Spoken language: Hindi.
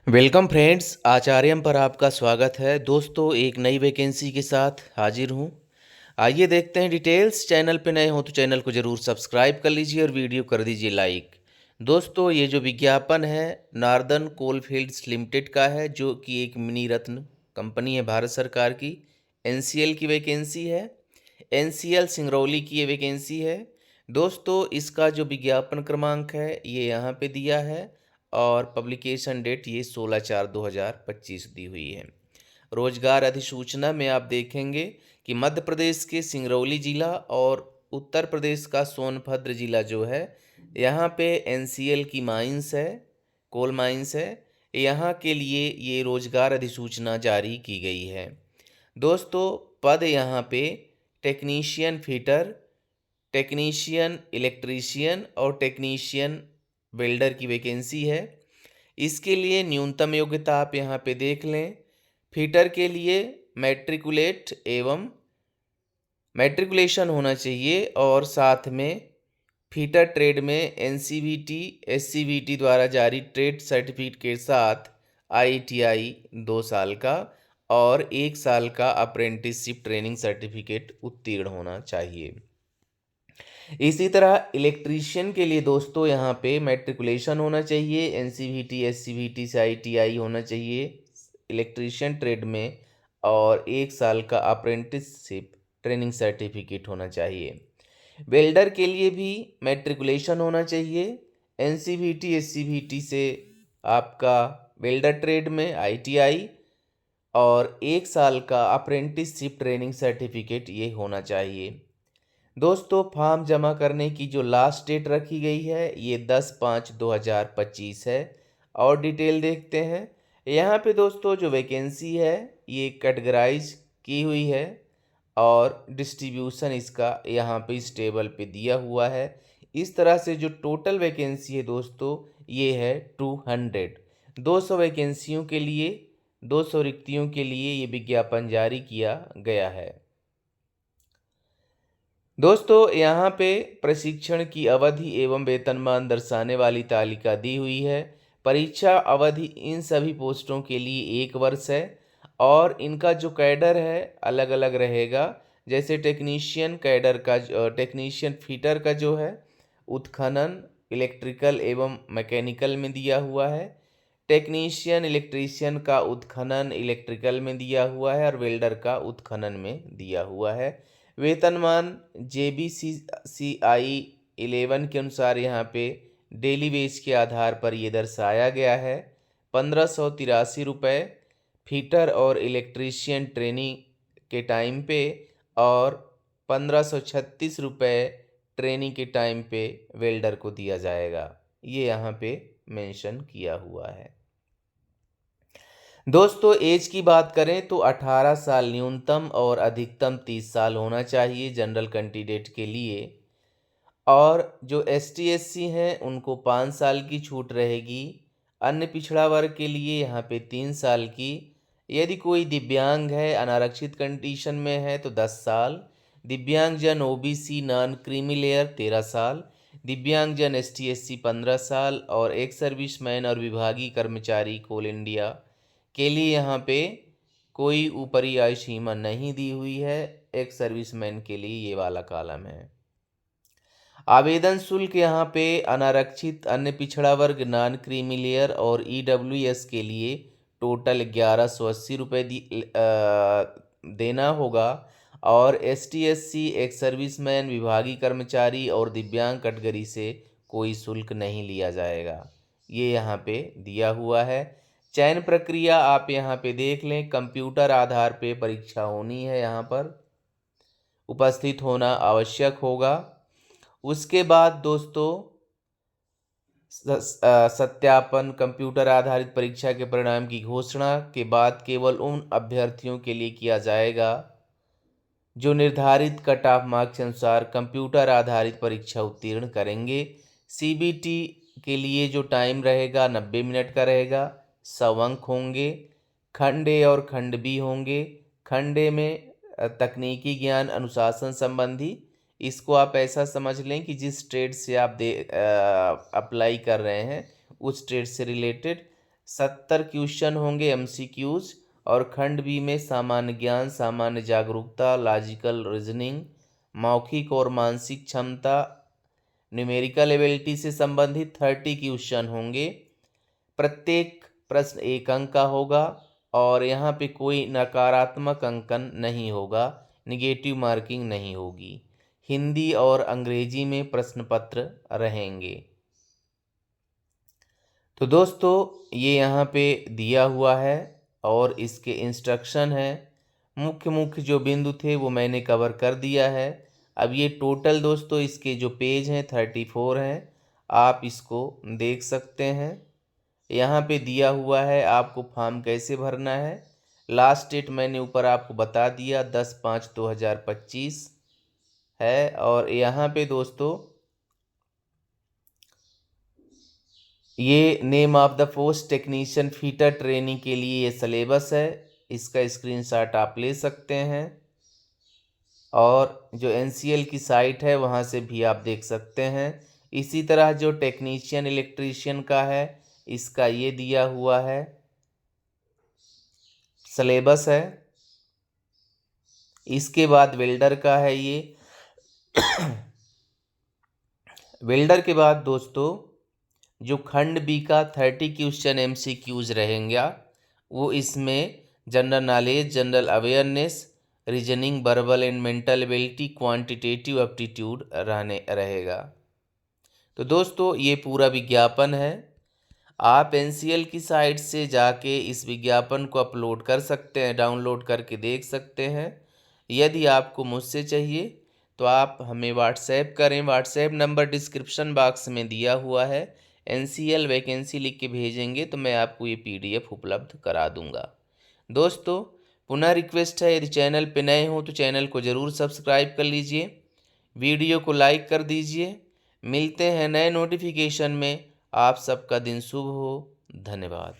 वेलकम फ्रेंड्स, आचार्यम पर आपका स्वागत है। दोस्तों, एक नई वैकेंसी के साथ हाजिर हूँ। आइए देखते हैं डिटेल्स। चैनल पे नए हो तो चैनल को ज़रूर सब्सक्राइब कर लीजिए और वीडियो कर दीजिए लाइक। दोस्तों, ये जो विज्ञापन है नॉर्दर्न कोलफील्ड्स लिमिटेड का है, जो कि एक मिनी रत्न कंपनी है भारत सरकार की। एनसीएल की वैकेंसी है। एनसीएल सिंगरौली की ये वैकेंसी है। दोस्तों, इसका जो विज्ञापन क्रमांक है ये यहाँ पे दिया है और पब्लिकेशन डेट ये 16/4/2025 दी हुई है। रोजगार अधिसूचना में आप देखेंगे कि मध्य प्रदेश के सिंगरौली जिला और उत्तर प्रदेश का सोनभद्र जिला जो है, यहाँ पे एनसीएल की माइंस है, कोल माइंस है। यहाँ के लिए ये रोजगार अधिसूचना जारी की गई है। दोस्तों, पद यहाँ पे टेक्नीशियन फिटर, टेक्नीशियन इलेक्ट्रीशियन और टेक्नीशियन वेल्डर की वैकेंसी है। इसके लिए न्यूनतम योग्यता आप यहाँ पे देख लें। फिटर के लिए मैट्रिकुलेशन होना चाहिए और साथ में फीटर ट्रेड में एनसीवीटी एससीवीटी द्वारा जारी ट्रेड सर्टिफिकेट के साथ आईटीआई 2 साल का और 1 साल का अप्रेंटिसशिप ट्रेनिंग सर्टिफिकेट उत्तीर्ण होना चाहिए। इसी तरह इलेक्ट्रीशियन के लिए दोस्तों यहाँ पे मैट्रिकुलेशन होना चाहिए, एनसीवीटी एससीवीटी से आईटीआई होना चाहिए इलेक्ट्रीशियन ट्रेड में और 1 साल का अप्रेंटिसशिप ट्रेनिंग सर्टिफिकेट होना चाहिए। वेल्डर के लिए भी मैट्रिकुलेशन होना चाहिए, एनसीवीटी एससीवीटी से आपका वेल्डर ट्रेड में आईटीआई और 1 साल का अप्रेंटिसशिप ट्रेनिंग सर्टिफिकेट ये होना चाहिए। दोस्तों, फॉर्म जमा करने की जो लास्ट डेट रखी गई है ये 10/5/2025 है। और डिटेल देखते हैं। यहाँ पे दोस्तों जो वैकेंसी है ये कैटेगराइज की हुई है और डिस्ट्रीब्यूशन इसका यहाँ पे इस टेबल पे दिया हुआ है। इस तरह से जो टोटल वैकेंसी है दोस्तों ये है 200। 200 वैकेंसियों के लिए, 200 रिक्तियों के लिए ये विज्ञापन जारी किया गया है। दोस्तों, यहाँ पे प्रशिक्षण की अवधि एवं वेतनमान दर्शाने वाली तालिका दी हुई है। परीक्षा अवधि इन सभी पोस्टों के लिए 1 वर्ष है और इनका जो कैडर है अलग अलग रहेगा। जैसे टेक्नीशियन कैडर का टेक्नीशियन फिटर का जो है उत्खनन इलेक्ट्रिकल एवं मैकेनिकल में दिया हुआ है। टेक्नीशियन इलेक्ट्रीशियन का उत्खनन इलेक्ट्रिकल में दिया हुआ है और वेल्डर का उत्खनन में दिया हुआ है। वेतनमान JBCCI 11 के अनुसार यहाँ पे डेली वेज के आधार पर ये दर्शाया गया है 1583 रुपये फीटर और इलेक्ट्रीशियन ट्रेनिंग के टाइम पे और 1536 रुपये ट्रेनिंग के टाइम पे वेल्डर को दिया जाएगा। ये यहाँ पे मेंशन किया हुआ है। दोस्तों, एज की बात करें तो 18 साल न्यूनतम और अधिकतम 30 साल होना चाहिए जनरल कैंडिडेट के लिए। और जो ST SC हैं उनको 5 साल की छूट रहेगी। अन्य पिछड़ा वर्ग के लिए यहाँ पे 3 साल की। यदि कोई दिव्यांग है अनारक्षित कंडीशन में है तो 10 साल। दिव्यांगजन OBC नॉन क्रीमी लेयर 13 साल। दिव्यांगजन ST SC 15 साल और एक सर्विसमैन और विभागीय कर्मचारी कोल इंडिया के लिए यहाँ पे कोई ऊपरी आयु सीमा नहीं दी हुई है। एक सर्विसमैन के लिए ये वाला कॉलम है। आवेदन शुल्क यहाँ पे अनारक्षित अन्य पिछड़ा वर्ग नॉन क्रीमी लेयर और EWS के लिए टोटल 1180 रुपये देना होगा और ST SC एक सर्विसमैन विभागीय कर्मचारी और दिव्यांग कैटेगरी से कोई शुल्क नहीं लिया जाएगा। ये यहाँ पे दिया हुआ है। चयन प्रक्रिया आप यहाँ पे देख लें। कंप्यूटर आधार पे परीक्षा होनी है, यहाँ पर उपस्थित होना आवश्यक होगा। उसके बाद दोस्तों सत्यापन कंप्यूटर आधारित परीक्षा के परिणाम की घोषणा के बाद केवल उन अभ्यर्थियों के लिए किया जाएगा जो निर्धारित कट ऑफ मार्क्स के अनुसार कंप्यूटर आधारित परीक्षा उत्तीर्ण करेंगे। CBT के लिए जो टाइम रहेगा 90 मिनट का रहेगा। 100 अंक होंगे। खंड A और खंड B होंगे। खंड A में तकनीकी ज्ञान अनुशासन संबंधी, इसको आप ऐसा समझ लें कि जिस ट्रेड से आप अप्लाई कर रहे हैं उस ट्रेड से रिलेटेड। 70 क्वेश्चन होंगे एमसीक्यूज, और खंड बी में सामान्य ज्ञान, सामान्य जागरूकता, लॉजिकल रीजनिंग, मौखिक और मानसिक क्षमता, न्यूमेरिकल एबिलिटी से संबंधित 30 क्वेश्चन होंगे। प्रत्येक प्रश्न 1 अंक का होगा और यहाँ पे कोई नकारात्मक अंकन नहीं होगा, निगेटिव मार्किंग नहीं होगी। हिंदी और अंग्रेजी में प्रश्न पत्र रहेंगे। तो दोस्तों ये यहाँ पे दिया हुआ है और इसके इंस्ट्रक्शन है। मुख्य मुख्य जो बिंदु थे वो मैंने कवर कर दिया है। अब ये टोटल दोस्तों इसके जो पेज हैं 34 हैं, आप इसको देख सकते हैं। यहाँ पे दिया हुआ है आपको फॉर्म कैसे भरना है। लास्ट डेट मैंने ऊपर आपको बता दिया 10/5/2025 है। और यहाँ पे दोस्तों ये name of the post technician fitter training के लिए ये सिलेबस है, इसका स्क्रीनशॉट आप ले सकते हैं। और जो एनसीएल की साइट है वहाँ से भी आप देख सकते हैं। इसी तरह जो टेक्नीशियन इलेक्ट्रीशियन का है इसका ये दिया हुआ है, सिलेबस है। इसके बाद वेल्डर का है ये। वेल्डर के बाद दोस्तों जो खंड बी का 30 क्वेश्चन एमसीक्यूज रहेंगे वो इसमें general knowledge, general awareness, reasoning, verbal and mental ability, quantitative aptitude रहेगा। तो दोस्तों ये पूरा विज्ञापन है, आप एनसीएल की साइट से जाके इस विज्ञापन को अपलोड कर सकते हैं, डाउनलोड करके देख सकते हैं। यदि आपको मुझसे चाहिए तो आप हमें व्हाट्सएप करें, व्हाट्सएप नंबर डिस्क्रिप्शन बॉक्स में दिया हुआ है। एनसीएल वैकेंसी लिख के भेजेंगे तो मैं आपको ये पीडीएफ उपलब्ध करा दूंगा। दोस्तों पुनः रिक्वेस्ट है, यदि चैनल पे नए हो तो चैनल को ज़रूर सब्सक्राइब कर लीजिए, वीडियो को लाइक कर दीजिए। मिलते हैं नए नोटिफिकेशन में। आप सबका दिन शुभ हो। धन्यवाद।